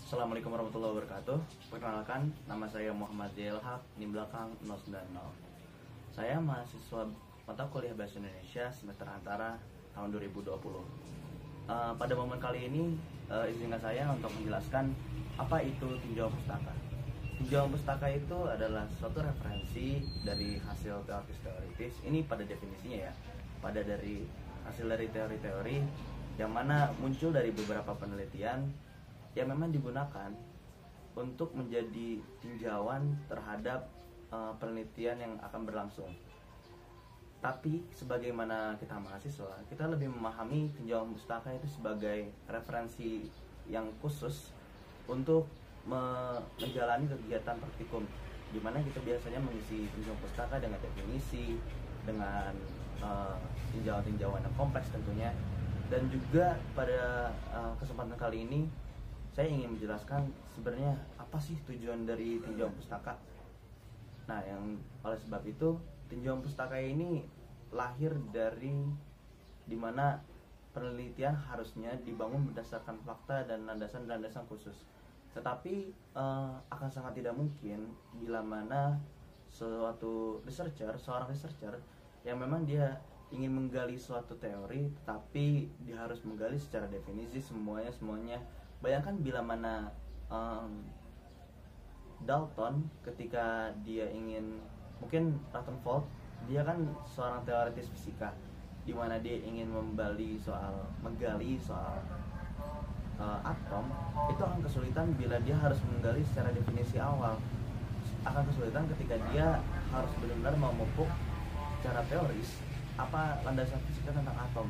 Assalamualaikum warahmatullahi wabarakatuh. Perkenalkan, nama saya Muhammad Jelhak, di belakang 090. Saya mahasiswa mata kuliah Bahasa Indonesia semester antara tahun 2020. Pada momen kali ini, izinkan saya untuk menjelaskan apa itu tinjauan pustaka. Tinjauan pustaka itu adalah suatu referensi dari hasil teoritis. Ini pada definisinya ya, pada dari hasil dari teori-teori yang mana muncul dari beberapa penelitian yang memang digunakan untuk menjadi tinjauan terhadap penelitian yang akan berlangsung. Tapi sebagaimana kita mahasiswa, kita lebih memahami tinjauan pustaka itu sebagai referensi yang khusus untuk menjalani kegiatan praktikum, di mana kita biasanya mengisi tinjauan pustaka dengan definisi, dengan tinjauan-tinjauan yang kompleks tentunya. Dan juga pada kesempatan kali ini saya ingin menjelaskan sebenarnya apa sih tujuan dari tinjauan pustaka. Nah, yang oleh sebab itu tinjauan pustaka ini lahir dari dimana penelitian harusnya dibangun berdasarkan fakta dan landasan-landasan khusus. Tetapi akan sangat tidak mungkin bila mana seorang researcher yang memang dia ingin menggali suatu teori, tapi dia harus menggali secara definisi semuanya. Bayangkan bila mana Dalton ketika dia ingin, mungkin Rutherford, dia kan seorang teoritis fisika, di mana dia ingin menggali soal atom, itu akan kesulitan bila dia harus menggali secara definisi awal. Akan kesulitan ketika dia harus benar-benar memupuk secara teoris apa landasan fisika tentang atom.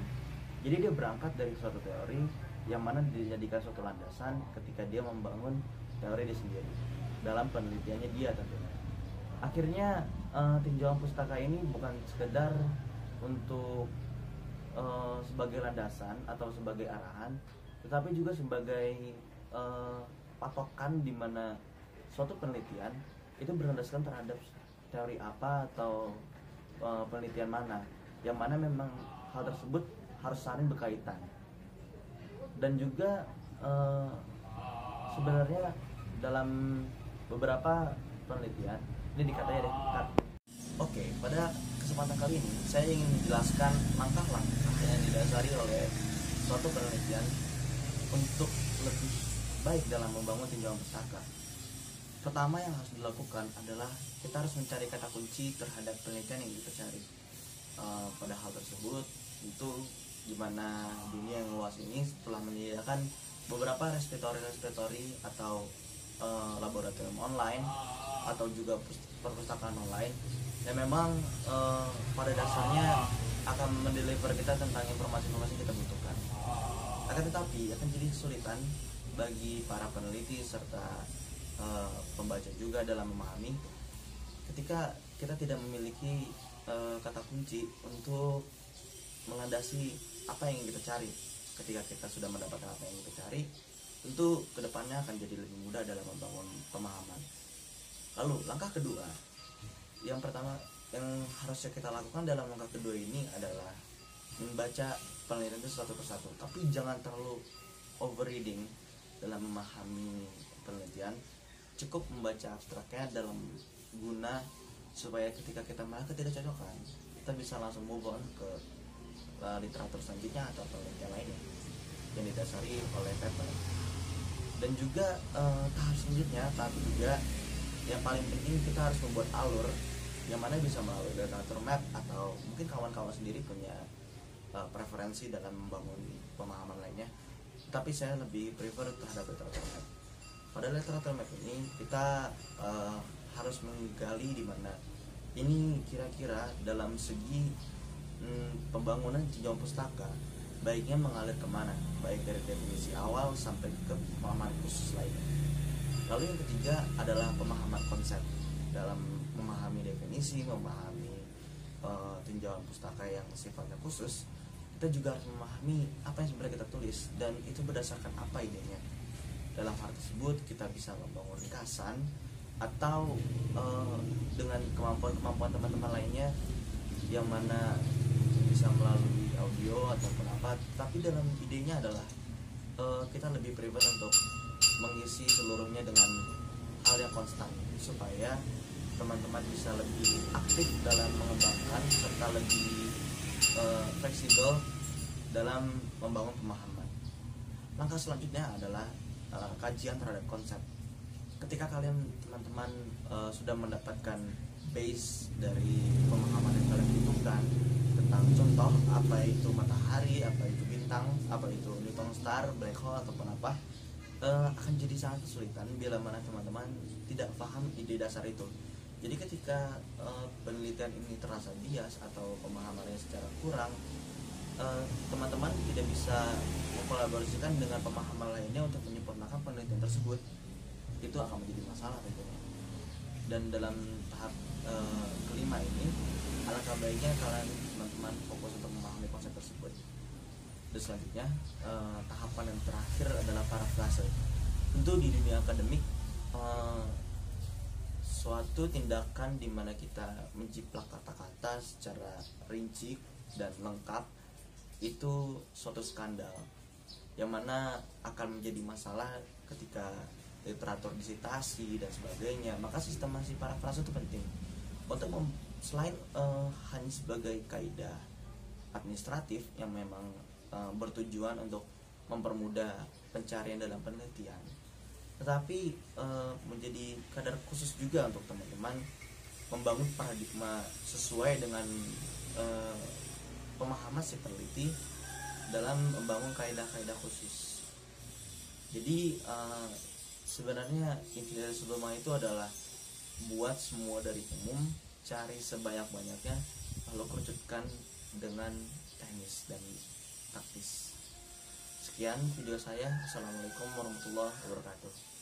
Jadi dia berangkat dari suatu teori yang mana dijadikan suatu landasan ketika dia membangun teori dia sendiri dalam penelitiannya dia tentunya. Akhirnya tinjauan pustaka ini bukan sekedar untuk sebagai landasan atau sebagai arahan, tetapi juga sebagai patokan di mana suatu penelitian itu berlandaskan terhadap teori apa atau penelitian mana, yang mana memang hal tersebut harus saling berkaitan. Dan juga sebenarnya dalam beberapa penelitian ini dikatanya dekat. Oke, pada kesempatan kali ini saya ingin menjelaskan langkah-langkah yang didasari oleh suatu penelitian untuk lebih baik dalam membangun tinjauan pustaka. Pertama yang harus dilakukan adalah kita harus mencari kata kunci terhadap penelitian yang kita cari. Pada hal tersebut itu dimana dunia yang luas ini telah menyediakan beberapa repositori atau laboratorium online atau juga perpustakaan online yang memang pada dasarnya akan mendeliver kita tentang informasi-informasi yang kita butuhkan. Akan tetapi akan jadi kesulitan bagi para peneliti serta pembaca juga dalam memahami ketika kita tidak memiliki kata kunci untuk melandasi apa yang ingin kita cari. Ketika kita sudah mendapatkan apa yang ingin kita cari, tentu kedepannya akan jadi lebih mudah dalam membangun pemahaman. Lalu langkah kedua, yang pertama yang harusnya kita lakukan dalam langkah kedua ini adalah membaca penelitian itu satu persatu. Tapi jangan terlalu overreading dalam memahami penelitian. Cukup membaca abstraknya dalam guna supaya ketika kita melihat ketidakcocokan, kita bisa langsung move on ke literatur selanjutnya atau penelitian lainnya yang didasari oleh paper. Dan juga tahap selanjutnya, tahap ketiga, yang paling penting kita harus membuat alur yang mana bisa melalui literatur map, atau mungkin kawan-kawan sendiri punya preferensi dalam membangun pemahaman lainnya, tapi saya lebih prefer terhadap literatur map. Pada literatur map ini kita harus menggali di mana ini kira-kira dalam segi pembangunan tinjauan pustaka baiknya mengalir kemana, baik dari definisi awal sampai ke pemahaman khusus lainnya. Lalu yang ketiga adalah pemahaman konsep. Dalam memahami definisi, memahami tinjauan pustaka yang sifatnya khusus, kita juga harus memahami apa yang sebenarnya kita tulis dan itu berdasarkan apa idenya. Dalam hal tersebut kita bisa membangun ringkasan atau dengan kemampuan teman-teman lainnya yang mana bisa melalui audio ataupun apa, tapi dalam idenya adalah kita lebih prefer untuk mengisi seluruhnya dengan hal yang konstan supaya teman-teman bisa lebih aktif dalam mengembangkan serta lebih fleksibel dalam membangun pemahaman. Langkah selanjutnya adalah kajian terhadap konsep. Ketika kalian teman-teman sudah mendapatkan base dari pemahaman yang kalian butuhkan tentang contoh apa itu matahari, apa itu bintang, apa itu neutron star, black hole ataupun apa, akan jadi sangat kesulitan bila mana teman-teman tidak paham ide dasar itu. Jadi ketika penelitian ini terasa bias atau pemahamannya secara kurang, teman-teman tidak bisa mengkolaborasikan dengan pemahaman lainnya untuk menyempurnakan penelitian tersebut. Itu akan menjadi masalah tentunya. Dan dalam tahap kelima ini, alangkah baiknya kalian teman-teman fokus untuk memahami konsep tersebut. Dan selanjutnya, tahapan yang terakhir adalah parafrase. Tentu di dunia akademik, suatu tindakan di mana kita menjiplak kata-kata secara rinci dan lengkap itu suatu skandal yang mana akan menjadi masalah ketika literatur disitasi dan sebagainya. Maka sistemasi parafrase itu penting untuk selain hanya sebagai kaidah administratif yang memang bertujuan untuk mempermudah pencarian dalam penelitian, tetapi menjadi kadar khusus juga untuk teman-teman membangun paradigma sesuai dengan pemahaman si peneliti dalam membangun kaidah-kaidah khusus. Jadi sebenarnya inti dari sebelumnya itu adalah buat semua dari umum, cari sebanyak-banyaknya, lalu kerucutkan dengan teknis dan taktis. Sekian video saya. Assalamualaikum warahmatullahi wabarakatuh.